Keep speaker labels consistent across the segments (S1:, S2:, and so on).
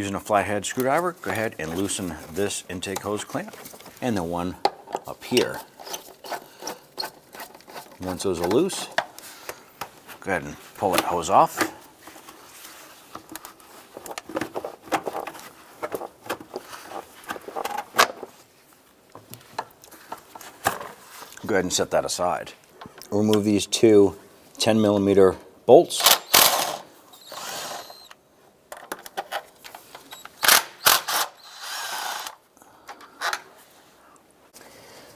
S1: Using a flathead screwdriver, go ahead and loosen this intake hose clamp and the one up here. Once those are loose, go ahead and pull that hose off. Go ahead and set that aside. Remove these two 10mm bolts.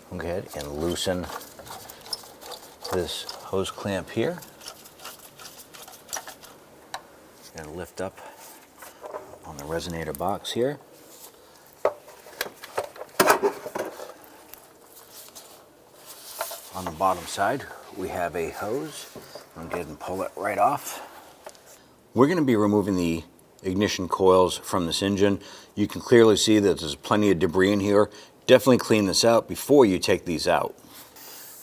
S1: Go ahead and loosen this hose clamp here. And lift up on the resonator box here. On the bottom side, we have a hose. I'm going to go ahead and pull it right off. We're going to be removing the ignition coils from this engine. You can clearly see that there's plenty of debris in here. Definitely clean this out before you take these out.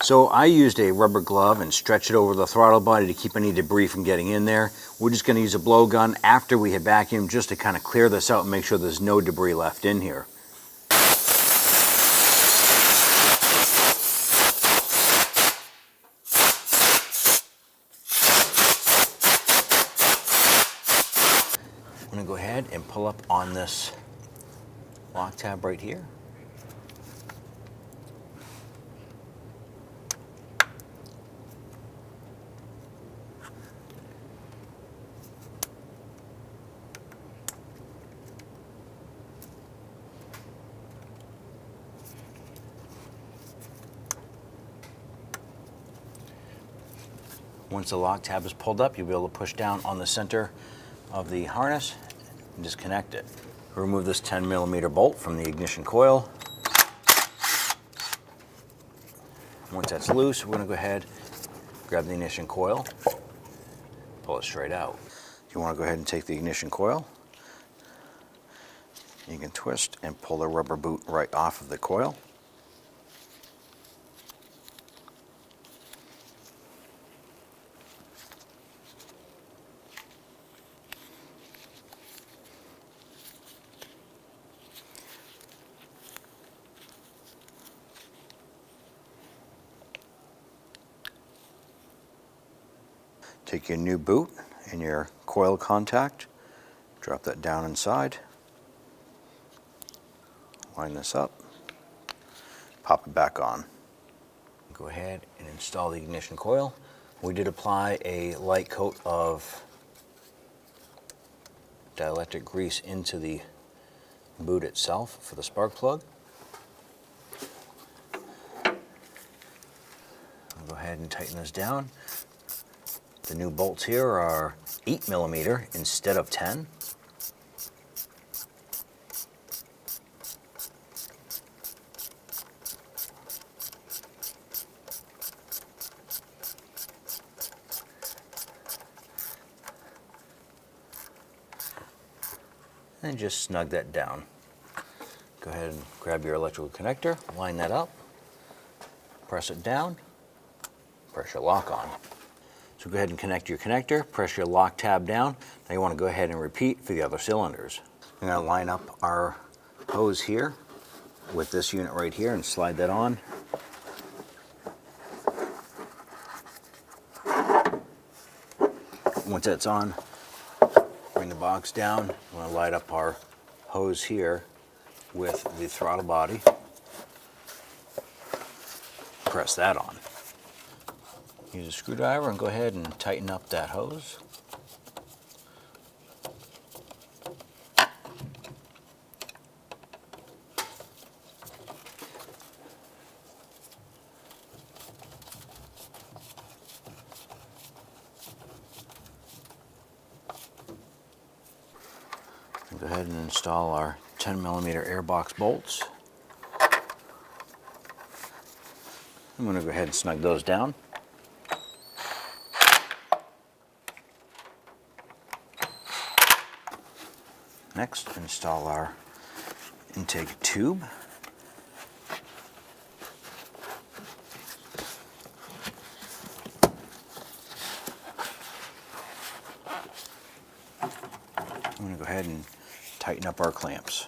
S1: So I used a rubber glove and stretched it over the throttle body to keep any debris from getting in there. We're just going to use a blowgun after we had vacuumed just to kind of clear this out and make sure there's no debris left in here. I'm going to go ahead and pull up on this lock tab right here. Once the lock tab is pulled up, you'll be able to push down on the center of the harness and disconnect it. Remove this 10mm bolt from the ignition coil. Once that's loose, we're going to go ahead, grab the ignition coil, pull it straight out. You want to go ahead and take the ignition coil. You can twist and pull the rubber boot right off of the coil. Take your new boot and your coil contact, drop that down inside, line this up, pop it back on. Go ahead and install the ignition coil. We did apply a light coat of dielectric grease into the boot itself for the spark plug. I'll go ahead and tighten this down. The new bolts here are 8mm instead of 10. And just snug that down. Go ahead and grab your electrical connector, line that up, press it down, press your lock on. So go ahead and connect your connector, press your lock tab down. Now you want to go ahead and repeat for the other cylinders. I'm going to line up our hose here with this unit right here and slide that on. Once that's on, bring the box down. I'm going to light up our hose here with the throttle body. Press that on. Use a screwdriver and go ahead and tighten up that hose. Go ahead and install our 10mm airbox bolts. I'm going to go ahead and snug those down. Next, install our intake tube. I'm going to go ahead and tighten up our clamps.